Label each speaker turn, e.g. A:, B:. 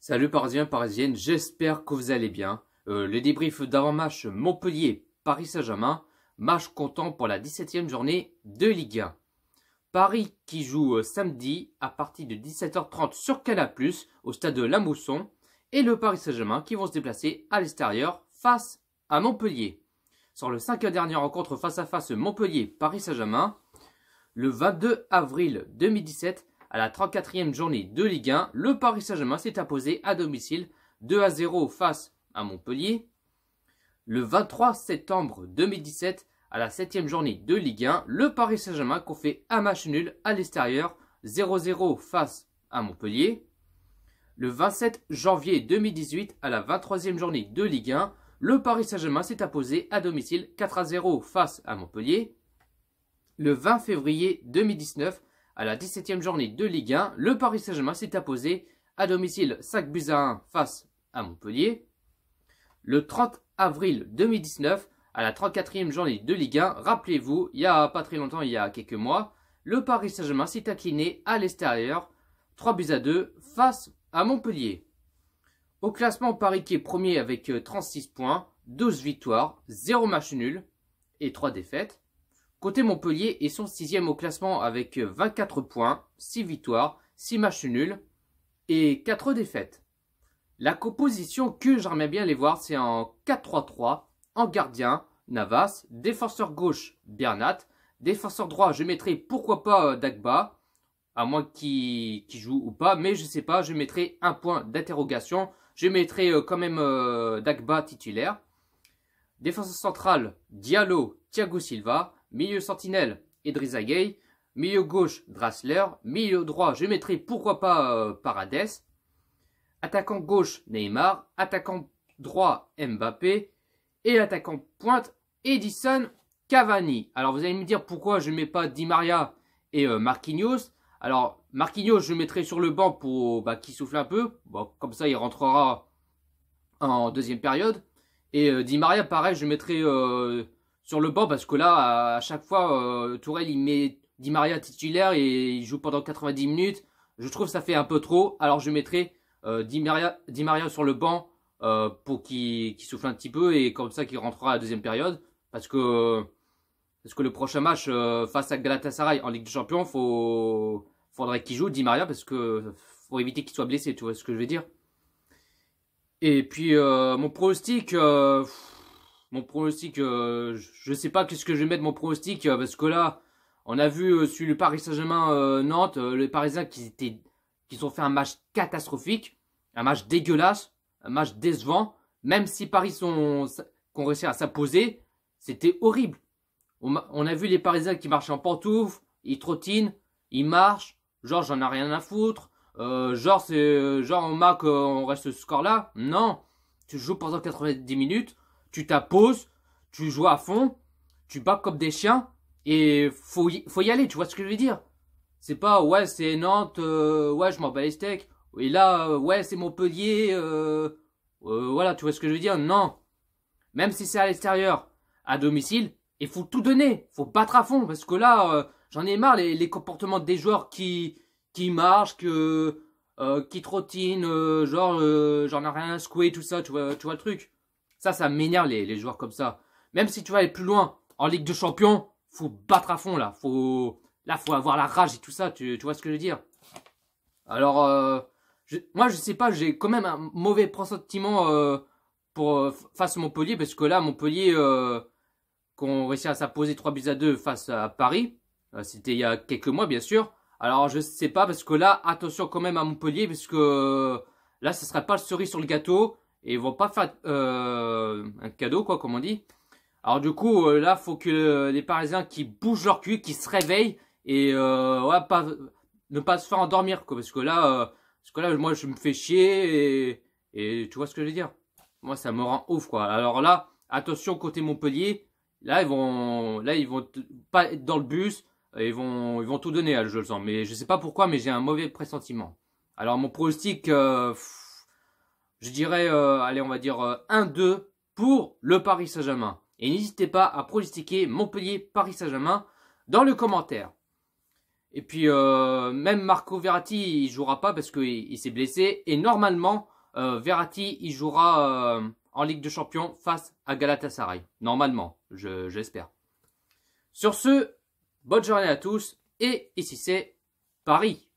A: Salut Parisiens, Parisiennes, j'espère que vous allez bien. Le débrief d'avant-match Montpellier-Paris Saint-Germain, match comptant pour la 17e journée de Ligue 1. Paris qui joue samedi à partir de 17h30 sur Canal+, au stade de La Mousson, et le Paris Saint-Germain qui vont se déplacer à l'extérieur face à Montpellier. Sur le 5e dernière rencontre face à face Montpellier-Paris Saint-Germain, le 22 avril 2017, à la 34e journée de Ligue 1, le Paris Saint-Germain s'est imposé à domicile 2-0 face à Montpellier. Le 23 septembre 2017, à la 7e journée de Ligue 1, le Paris Saint-Germain fait un match nul à l'extérieur 0-0 face à Montpellier. Le 27 janvier 2018, à la 23e journée de Ligue 1, le Paris Saint-Germain s'est imposé à domicile 4-0 face à Montpellier. Le 20 février 2019, à la 17e journée de Ligue 1, le Paris Saint-Germain s'est imposé à domicile 5-1 face à Montpellier. Le 30 avril 2019, à la 34e journée de Ligue 1, rappelez-vous, il n'y a pas très longtemps, il y a quelques mois, le Paris Saint-Germain s'est incliné à l'extérieur 3-2 face à Montpellier. Au classement, Paris qui est premier avec 36 points, 12 victoires, 0 match nul et 3 défaites. Côté Montpellier, ils sont 6e au classement avec 24 points, 6 victoires, 6 matchs nuls et 4 défaites. La composition que j'aimerais bien les voir, c'est en 4-3-3, en gardien, Navas, défenseur gauche, Bernat, défenseur droit, je mettrai pourquoi pas Dagba, à moins qu'il joue ou pas, mais je sais pas, je mettrai un point d'interrogation, je mettrai quand même Dagba titulaire. Défenseur central, Diallo, Thiago Silva. Milieu sentinelle, Idrissa Gueye. Milieu gauche, Draxler. Milieu droit, je mettrai pourquoi pas Paredes. Attaquant gauche, Neymar. Attaquant droit, Mbappé. Et attaquant pointe, Edison Cavani. Alors vous allez me dire pourquoi je ne mets pas Di Maria et Marquinhos. Alors Marquinhos, je mettrai sur le banc pour qu'il souffle un peu. Bon, comme ça, il rentrera en deuxième période. Et Di Maria, pareil, je mettrai sur le banc parce que là, à chaque fois, Tourelle, il met Di Maria titulaire et il joue pendant 90 minutes. Je trouve que ça fait un peu trop. Alors, je mettrai Di Maria sur le banc pour qu'il souffle un petit peu et comme ça, qu'il rentrera à la deuxième période. Parce que le prochain match face à Galatasaray en Ligue des Champions, faudrait qu'il joue Di Maria parce que faut éviter qu'il soit blessé. Tu vois ce que je veux dire? Et puis, mon pronostic, je sais pas qu'est-ce que je vais mettre mon pronostic, parce que là, on a vu sur le Paris Saint-Germain Nantes, les Parisiens qui ont fait un match catastrophique, un match dégueulasse, un match décevant, même si Paris ont réussi à s'imposer, c'était horrible. On a vu les Parisiens qui marchent en pantoufles, ils trottinent, ils marchent, genre j'en ai rien à foutre. Genre on marque, on reste ce score là. Non, tu joues pendant 90 minutes, tu t'apposes, tu joues à fond, tu bats comme des chiens et faut y aller, tu vois ce que je veux dire? C'est pas ouais c'est Nantes, ouais je m'en bats les steaks et là ouais c'est Montpellier, voilà tu vois ce que je veux dire? Non, même si c'est à l'extérieur, à domicile, il faut tout donner, faut battre à fond parce que là j'en ai marre les comportements des joueurs qui marche, qui trottine, j'en ai rien à secouer, tout ça, tu vois le truc. Ça m'énerve les joueurs comme ça. Même si tu vas aller plus loin, en Ligue de Champions, faut battre à fond là. Faut avoir la rage et tout ça, tu vois ce que je veux dire. Alors, moi je sais pas, j'ai quand même un mauvais pressentiment face à Montpellier, parce que là, Montpellier, qu'on réussit à s'imposer 3-2 face à Paris, c'était il y a quelques mois bien sûr. Alors je sais pas parce que là attention quand même à Montpellier parce que là ce sera pas le cerise sur le gâteau et ils vont pas faire un cadeau quoi comme on dit. Alors du coup là faut que les Parisiens qui bougent leur cul, qui se réveillent et ouais, ne pas se faire endormir quoi parce que là moi je me fais chier et tu vois ce que je veux dire. Moi ça me rend ouf quoi. Alors là attention côté Montpellier, là ils vont pas être dans le bus. Ils vont tout donner, je le sens. Mais je sais pas pourquoi, mais j'ai un mauvais pressentiment. Alors mon pronostic, je dirais, allez, on va dire 1-2 pour le Paris Saint-Germain. Et n'hésitez pas à pronostiquer Montpellier-Paris Saint-Germain dans le commentaire. Et puis même Marco Verratti, il jouera pas parce qu'il s'est blessé. Et normalement, Verratti, il jouera en Ligue de Champions face à Galatasaray. Normalement, j'espère. Sur ce, bonne journée à tous. Et ici c'est Paris.